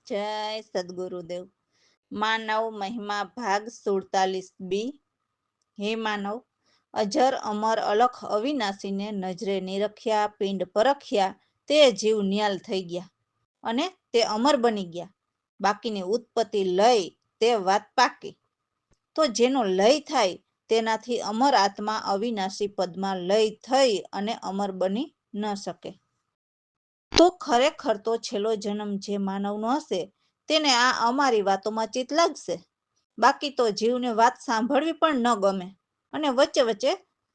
જય સદગુરુદેવ। માનવ મહિમા ભાગ 47 હે માનવ, અજર અમર અલખ અવિનાશીને નજરે નિરખ્યા પિંડ પરખ્યા તે જીવ ન્યાલ થઈ ગયા અને તે અમર બની ગયા। બાકીની ઉત્પત્તિ લય તે વાત પાકી। તો જેનો લય થાય તેનાથી અમર આત્મા અવિનાશી પદમાં લય થઈ અને અમર બની ન શકે। તો ખરેખર તો છેલ્લો જન્મ જે માનવનો હશે તેને આ અમારી વાતોમાં ચિત્ત લાગશે। બાકી તો જીવને વાત સાંભળવી પણ ન ગમે અને વચ્ચે વચ્ચે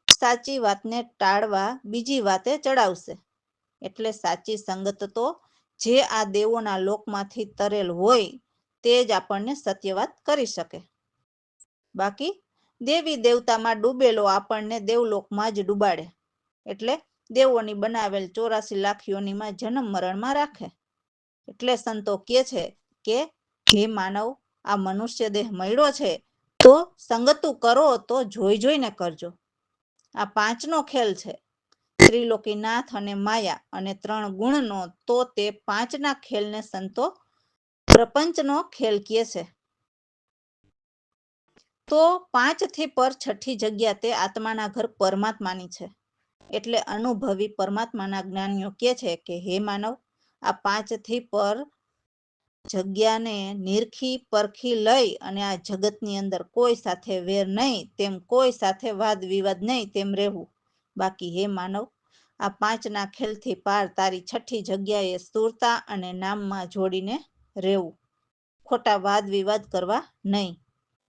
સાચી વાતને ટાળવા બીજી વાતે ચડાવશે। એટલે સાચી સંગત તો જે આ દેવોના લોકમાંથી તરેલ હોય તે જ આપણને સત્ય વાત કરી શકે। બાકી દેવી દેવતામાં ડૂબેલો આપણને દેવલોકમાં જ ડૂબાડે। એટલે દેવોની બનાવેલ 84 લાખ યોનિમાં જન્મ મરણમાં રાખે। એટલે સંતો કહે છે કે હે માનવ, આ મનુષ્ય દેહ મળ્યો છે તો સંગતું કરો તો જોઈ જોઈને કરજો। આ પાંચનો ખેલ છે, ત્રિલોકીનાથ અને માયા અને 3 ગુણનો। તો તે પાંચના ખેલને સંતો પ્રપંચનો ખેલ કહે છે। તો 5 થી પર છઠ્ઠી જગ્યા તે આત્માના ઘર પરમાત્માની છે। એટલે અનુભવી પરમાત્માના જ્ઞાનીઓ કહે છે કે હે માનવ, આ 5 થી પર જગ્યાને નિરખી પરખી લઈ અને આ જગતની અંદર કોઈ સાથે વેર નહીં તેમ કોઈ સાથે વાદ વિવાદ નહીં તેમ રહેવું। બાકી હે માનવ, આ 5ના ખેલથી પાર તારી છઠ્ઠી જગ્યાએ સ્થૂળતા અને નામમાં જોડીને રહેવું। ખોટા વાદ વિવાદ કરવા નહીં,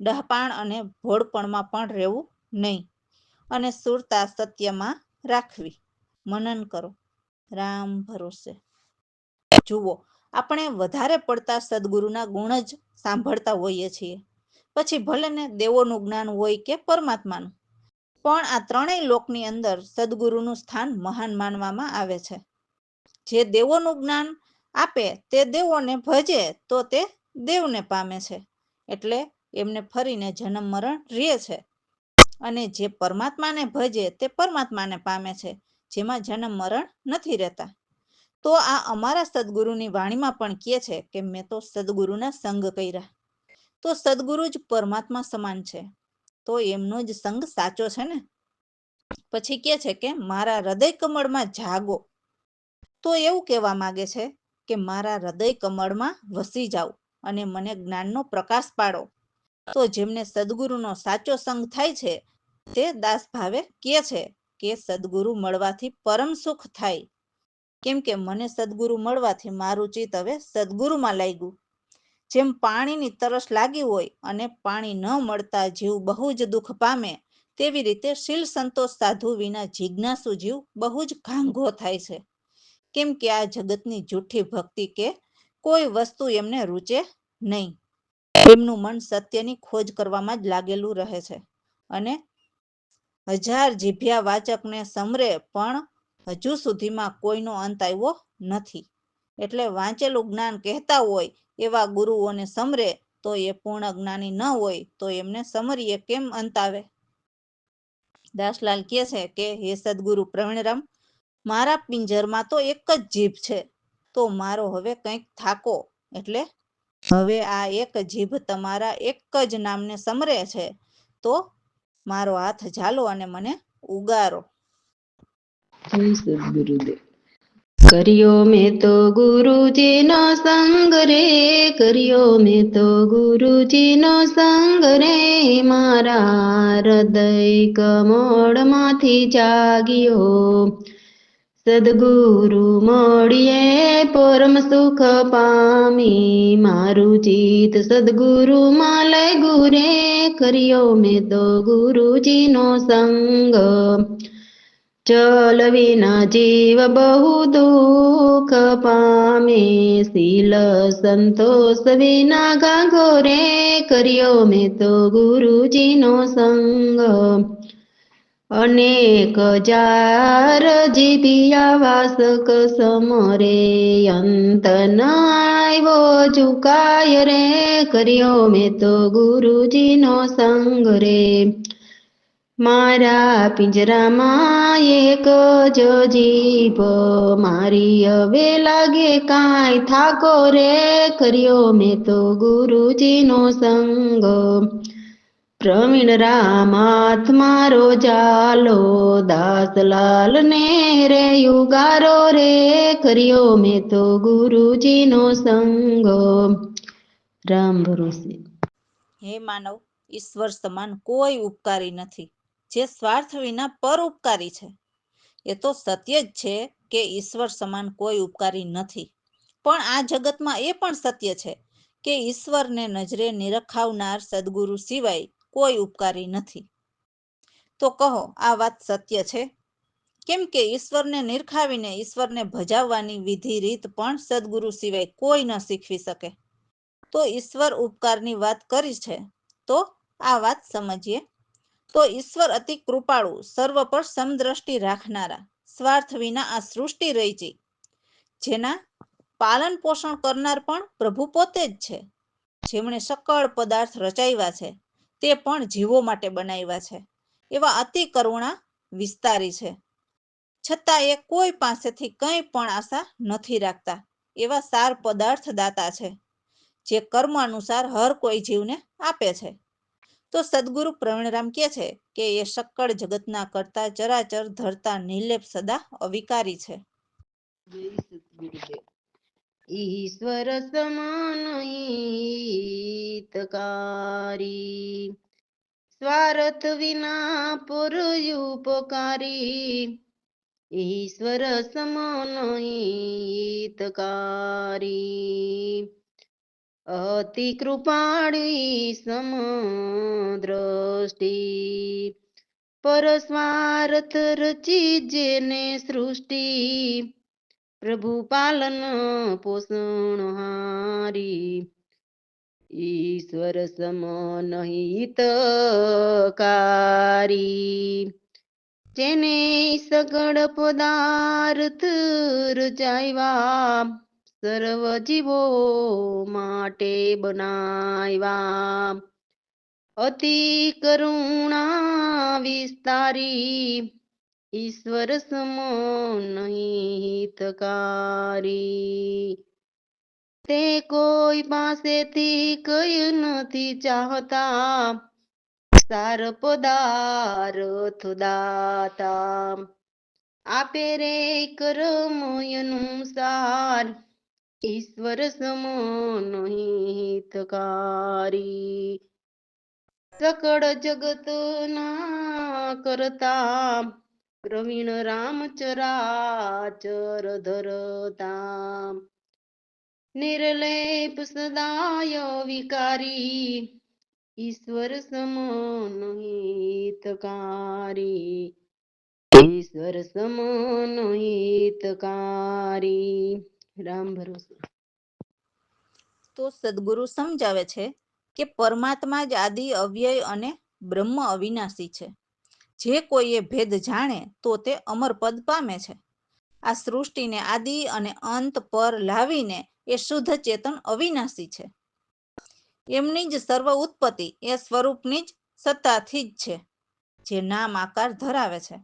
ડહાપણ અને ભોળપણમાં પણ રહેવું નહીં અને સ્થૂળતા સત્યમાં રાખવી। મનન કરો, રામ ભરોસે। જુઓ, આપણે વધારે પડતા સદગુરુના ગુણ જ સાંભળતા હોઈએ છીએ, પછી ભલે ને દેવોનું જ્ઞાન હોય કે પરમાત્માનું, પણ આ ત્રણેય લોકની અંદર સદગુરુનું સ્થાન મહાન માનવામાં આવે છે। જે દેવોનું જ્ઞાન આપે તે દેવોને ભજે તો તે દેવને પામે છે, એટલે એમને ફરીને જન્મ મરણ રહે છે। અને જે પરમાત્માને ભજે તે પરમાત્માને પામે છે, જેમાં જન્મ મરણ નથી રહેતા। તો આ અમારા સદગુરુની વાણીમાં પણ કહે છે કે મેં તો સદગુરુના સંગ કર્યા। તો સદગુરુ જ પરમાત્મા સમાન છે, તો એમનો જ સંગ સાચો છે ને। પછી કહે છે કે મારા હૃદય કમળમાં જાગો। તો એવું કહેવા માંગે છે કે મારા હૃદય કમળમાં વસી જાઓ અને મને જ્ઞાનનો પ્રકાશ પાડો। તો જેમને સદગુરુનો સાચો સંગ થાય છે તે દાસ ભાવે કહે છે કે સદગુરુ મળવાથી પરમ સુખ થાય। કેમ કે મને સદગુરુ મળવાથી મારું ચિત્ત હવે સદગુરુમાં લાગ્યું। જેમ પાણીની તરસ લાગી હોય અને પાણી ન મળતા જીવ બહુ જ દુઃખ પામે, તેવી રીતે શીલ સંતોષ સાધુ વિના જિજ્ઞાસુ જીવ બહુ જ ઘાંઘો થાય છે। કેમ કે આ જગતની જૂઠી ભક્તિ કે કોઈ વસ્તુ એમને રૂચે નહીં। એમનું મન સત્યની ખોજ કરવામાં જ લાગેલું રહે છે અને 1000 જીભ્યા વાચકને સમરે પણ હજુ સુધીમાં કોઈનો અંત આવ્યો નથી। એટલે વાંચેલું જ્ઞાન કહેતા હોય એવા ગુરુઓને સમરે તો એ પૂર્ણ જ્ઞાની ન હોય તો એમને સમરીએ કેમ અંત આવે। દાસલાલ કહે છે કે હે સદગુરુ પ્રવીણરામ, મારા પિંજરમાં તો એક જ જીભ છે, તો મારો હવે કંઈક થાકો। એટલે હવે આ એક જીભ તમારા એક જ નામને સમરે છે, તો મારો હાથ ઝાલો અને મને ઉગારો। જય સદગુરુદેવ। કર્યો મેં તો ગુરુજીનો સંગ રે, કર્યો મેં તો ગુરુજીનો સંગ રે, મારા હૃદય કમળમાંથી જાગ્યો। સદગુરુ મળીએ પરમ સુખ પામી, મારું ચિત્ત સદગુરુમાં લાગ્યું રે, કર્યો મેં તો ગુરુજીનો સંગ। ચલ વિના જીવ બહુ દુઃખ પામે, શીલ સંતોષ વિના ગાંગો રે, કર્યો મેં તો ગુરુજીનો સંગ। અનેક જાર જીભિયા વાસક સમરે, અંત ન આવ્યો ઝુકાય રે, કર્યો મેં તો ગુરુજીનો સંગ રે। મારા પિંજરામાં એક જ જીભ મારી હવે લાગે કાંઈ થાકો રે કર્યો મેં તો ગુરુજીનો સંગ પ્રવીણ રામ હાથ મારો જાલો દાસલાલ ને રે યુગારો રે કર્યો મેં તો ગુરુજીનો સંગ રામ ભરોસે. હે માનવ, ઈશ્વર સમાન કોઈ ઉપકારી નથી, જે સ્વાર્થ વિના પરોપકારી છે. એ તો સત્ય જ છે કે ઈશ્વર સમાન કોઈ ઉપકારી નથી, પણ આ જગતમાં એ પણ સત્ય છે કે ઈશ્વરને નજરે નિરખાવનાર સદગુરુ સિવાય કોઈ ઉપકારી નથી. તો કહો, આ વાત સત્ય છે? કેમ કે ઈશ્વરને નિરખાવીને ઈશ્વરને ભજાવવાની વિધિ રીત પણ સદગુરુ સિવાય કોઈ ન શીખવી શકે. તો ઈશ્વર ઉપકારની વાત કરી છે, તો આ વાત સમજીએ. તો ઈશ્વર અતિ કૃપાળુ, સર્વ પર સમદ્રષ્ટિ રાખનારા, સ્વાર્થ વિના આ સૃષ્ટિ રચી, જેના પાલન પોષણ કરનાર પણ પ્રભુ પોતે જ છે. જેમણે સકળ પદાર્થ રચાવ્યા છે તે પણ જીવો માટે બનાવ્યા છે, એવા અતિ કરુણા વિસ્તારી છે. છતાં એ કોઈ પાસેથી કંઈ પણ આશા નથી રાખતા, એવા સાર પદાર્થ દાતા છે, જે કર્મ અનુસાર હર કોઈ જીવને આપે છે. તો સદગુરુ પ્રવીણરામ કહે છે કે એ સકળ જગતના કરતા ચરાચર ધરતા નિર્લેપ સદા અવિકારી છે. ઈશ્વર સમાન હિતકારી, સ્વાર્થ વિના પુરુપકારી. ઈશ્વર સમાન હિતકારી, અતિ કૃપાળી સમદ્રષ્ટિ, પર સ્વાર્થ રચી જેને સૃષ્ટિ, પ્રભુ પાલન પોષણ હારી. ઈશ્વર સમાન હિતકારી, જેને સગળ પદાર્થ રચાવ્યા, સર્વ જીવો માટે બનાવ્યા. અતિ કરુણા વિસ્તારી, ઈશ્વર સમાન હિતકારી. તે કોઈ પાસેથી કઈ નથી ચાહતા, સાર પદાર્થ દાતા, આપે રે કર્મ અનુસાર. ઈશ્વર સમાન હિતકારી, સકળ જગત ના કરતા, પ્રવીણ રામ ચરાચર ધરતા, નિર્લેપ સદાય વિકારી. ઈશ્વર સમાન હિતકારી, ઈશ્વર સમાન હિતકારી. રામ ભરોસે. તો સદગુરુ સમજાવે છે કે પરમાત્મા જ આદિ અવ્યય અને બ્રહ્મ અવિનાશી છે. જે કોઈ એ ભેદ જાણે તો તે અમરપદ પામે છે. આ સૃષ્ટિને આદિ અને અંત પર લાવીને એ શુદ્ધ ચેતન અવિનાશી છે. એમની જ સર્વ ઉત્પત્તિ એ સ્વરૂપની જ સત્તાથી જ છે, જે નામ આકાર ધરાવે છે.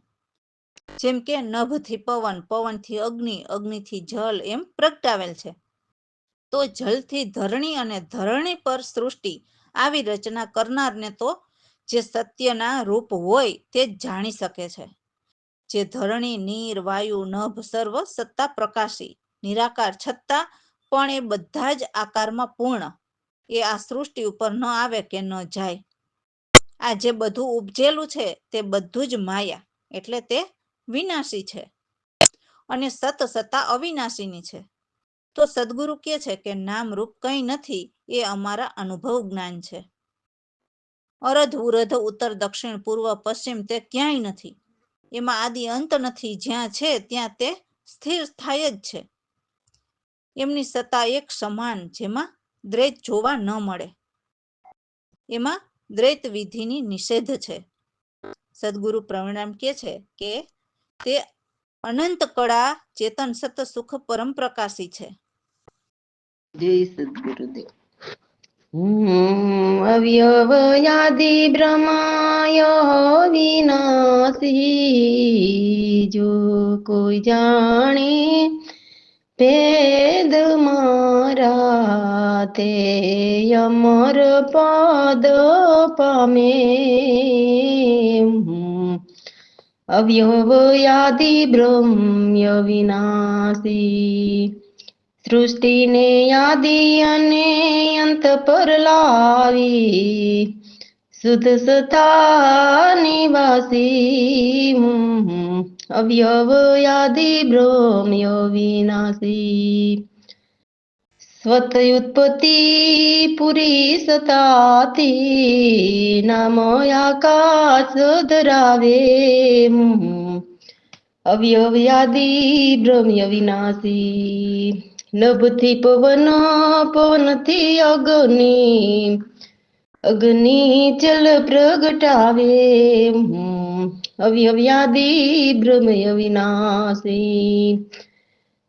જેમ કે નભથી પવન, પવનથી અગ્નિ, અગ્નિથી જલ એમ પ્રગટાવેલ છે. તો જલથી ધરણી અને ધરણી પર સૃષ્ટિ આવી રચના કરનારને તો જે સત્યના રૂપ હોય તે જ જાણી શકે છે. જે ધરણી, નીર, વાયુ, નભ સર્વ સત્તા પ્રકાશી, નિરાકાર છતાં પણ એ બધા જ આકારમાં પૂર્ણ, એ આ સૃષ્ટિ ઉપર ન આવે કે ન જાય. આ જે બધું ઉપજેલું છે તે બધું જ માયા, એટલે તે વિનાશી છે અને સત સત્તા અવિનાશીની છે. તો સદગુરુ કહે છે કે નામ રૂપ કંઈ નથી, એ અમારા અનુભવ જ્ઞાન છે. અરધ ઉરધ ઉત્તર દક્ષિણ પૂર્વ પશ્ચિમ તે ક્યાંય નથી. એમાં આદિ અંત નથી, જ્યાં છે ત્યાં તે સ્થિર સ્થાય જ છે. એમની સત્તા એક સમાન, જેમાં દ્વૈત જોવા ન મળે. એમાં દ્વૈત વિધિની નિષેધ છે. સદગુરુ પ્રવીણરામ કહે છે કે તે અનંત કળા ચેતન સત સુખ પરમ પ્રકાશી છે. જય સદગુરુદેવ. અવ્યવયાદિ બ્રહ્માય વિનાશી જો કોઈ જાણે ભેદ મારા તે અમર પદ પામે અવ્યવયાદિ બ્રહ્મ્ય વિનાશી સૃષ્ટિને આદિ અને અંત પર લાવી શુદ્ધ સતા નિવાસી અવ્યવયાદિ બ્રહ્મ્ય વિનાશી સ્વત ઉત્પત્તિ પુરી સતાથી નામ આકાશ ધરાવે અવ્યવયાદિ બ્રહ્મ્ય વિનાશી નભથી પવન પવનથી અગ્નિ અગ્નિ જલ પ્રગટાવે અવ્યવયાદિ બ્રહ્મ્ય વિનાશી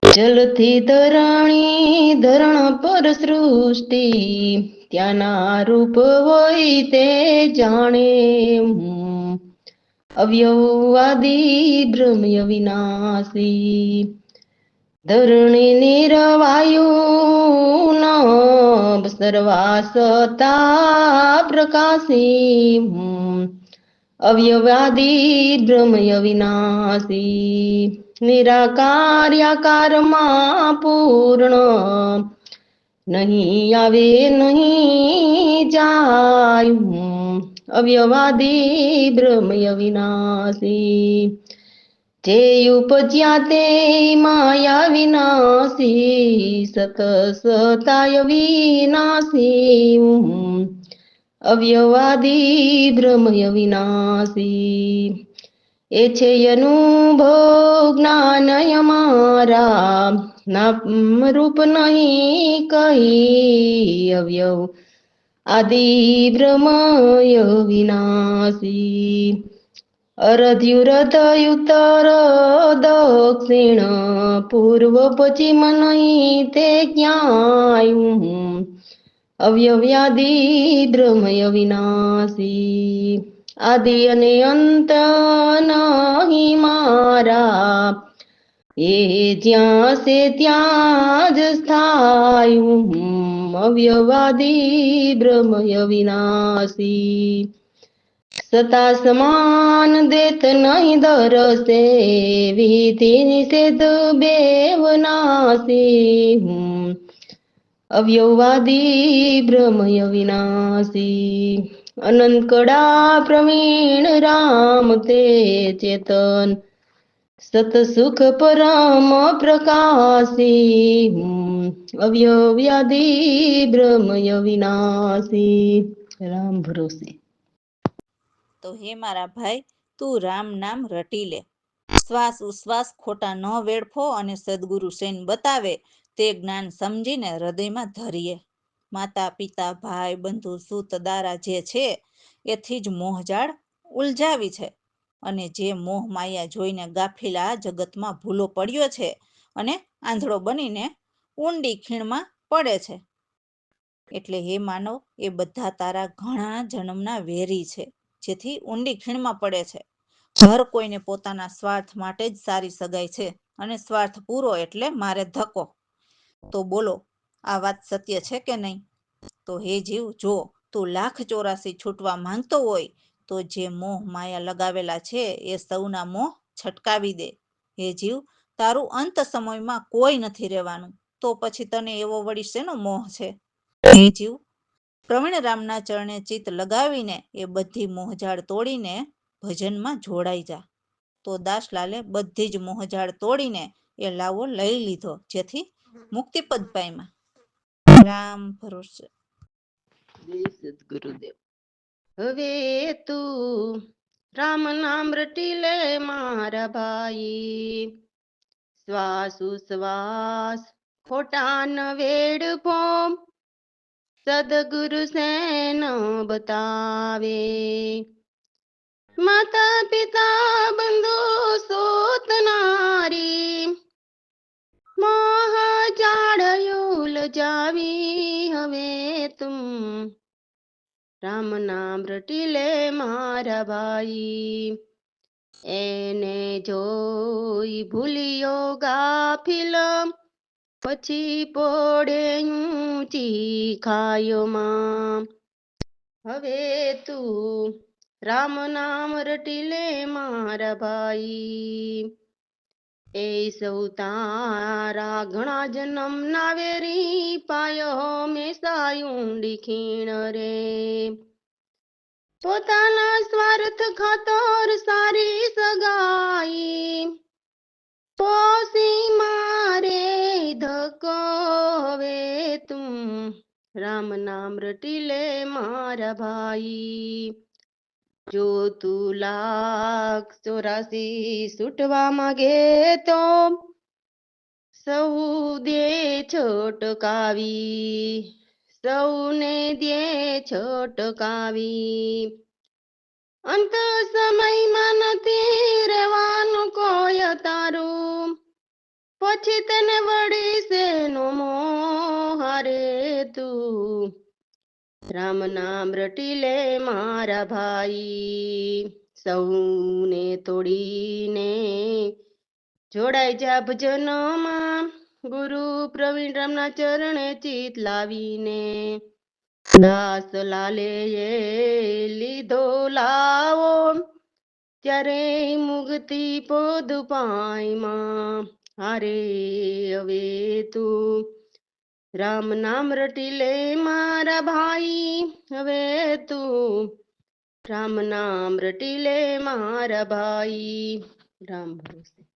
જલથી ધરણી ધરણ પર સૃષ્ટિ ત્યાંના રૂપ હોય તે જાણે અવ્યવવાદિ બ્રહ્મ્ય વિનાશી ધરણી નિરવાયુ ન સર્વાસતા પ્રકાશી અવ્યવાદિ બ્રહ્મ્ય વિનાશી નિરાકાર્યાકારમાં પૂર્ણ નહીં આવે નહીં જાય અવ્યવાદિ બ્રહ્મ્ય વિનાશી જે ઉપજ્યા તે માયા વિનાશી સત સતાય વિનાશી અવ્યવાદિ બ્રહ્મ્ય વિનાશી એ છે અનુભવ જ્ઞાનય મારા નામ રૂપ નહીં કહી અવ્યવ આદિ બ્રહ્મય વિનાશી અરધ્યુરધ ઉત્તર દક્ષિણ પૂર્વ પશ્ચિમ નહીં તે ક્યાંય અવ્યવ્યાદિ બ્રહ્મય વિનાશી આદિ અને અંત નહીં મારા એ જ્યાં છે ત્યાં જ સ્થાયુ અવ્યવાદિ બ્રહ્મય વિનાશી સતા સમાન દેત નહીં દરસે વિધિ નિષેધ બેવ નાશી અવ્યવવાદિ બ્રહ્મય વિનાશી અનંત કળા પ્રવીણ રામ તે ચેતન સત સુખ પરમ પ્રકાશી અવ્યવ્યાદિ બ્રહ્મય વિનાશી રામ ભરોસે તો હે મારા ભાઈ, તું રામ નામ રટી લે. શ્વાસ ઉશ્વાસ ખોટા ન વેડફો અને સદગુરુ શેન બતાવે તે જ્ઞાન સમજીને હૃદયમાં ધરીએ. માતા પિતા ભાઈ બંધુ સૂત દારા જે છે એથી જ મોહજાળ ઉલઝાવી છે અને જે મોહ માયા જોઈને ગાફિલ આ જગતમાં ભૂલો પડ્યો છે અને આંધળો બનીને ઊંડી ખીણમાં પડે છે. એટલે હે માનવ, એ બધા તારા ઘણા જન્મના વેરી છે જેથી ઊંડી ખીણમાં પડે છે. હર કોઈને પોતાના સ્વાર્થ માટે જ સારી સગાઈ છે અને સ્વાર્થ પૂરો એટલે મારે ધક્કો. તો બોલો, આ વાત સત્ય છે કે નહીં? તો હે જીવ, જો તું 1,84 છૂટવા માંગતો હોય તો જે મોહ માયા લગાવેલા છે એ સૌના મોહ છટકાવી દે. હે જીવ, તારું અંત સમયમાં કોઈ નથી રહેવાનું, તો પછી તને એવો વળી શેનો મોહ છે? હે જીવ, પ્રવીણ રામના ચરણે ચિત્ત લગાવીને એ બધી મોહજાળ તોડીને ભજનમાં જોડાઈ જા. તો દાસલાલે બધી જ મોહજાળ તોડીને એ લાવો લઈ લીધો જેથી મુક્તિપદ પામ્યા. રામ ભરોસે. જય સદગુરુદેવ. હવે તું રામ નામ રટી લે મારા ભાઈ, શ્વાસ ઉશ્વાસ ખોટા ન વેડફો, સદગુરુ સેન બતાવે. માતા પિતા બંધુ સૂત નારી મોહ જાળ્યું લજાવી હવે તું રામ નામ રટી લે મારા ભાઈ એને જોઈ ભૂલિયો ગાફિલ પછી પોડે ઊંચી ખાયોમાં હવે તું રામ નામ રટી લે મારા ભાઈ એ સૌ તારા ઘણા જન્મ ના વેરી પાયો મેં સાયુંડી ખીણ રે પોતાના સ્વાર્થ ખાતર સારી સગાઈ પોસી મારે ધકો હવે તું રામ નામ રટી લે મારા ભાઈ જો તું લાખ 84 છૂટવા માંગે તો સૌ દે છોટકાવી સૌને દે છોટકાવી અંત સમયમાં નથી રહેવાનું કોઈ તારું પછી તને વળી શેનો મોહ હારે તું રામ નામ રટી લે મારા ભાઈ સૌને તોડીને જોડાઈ જા ભજનમાં ગુરુ પ્રવીણ રામના ચરણે ચિત લાવીને દાસ લાલે લીધો લાવો ત્યારે મુક્તિ પોદ પાયમાં હારે હવે તું રામ નામ રટી લે મારા ભાઈ હવે તું રામ નામ રટી લે મારા ભાઈ રામ ભરોસે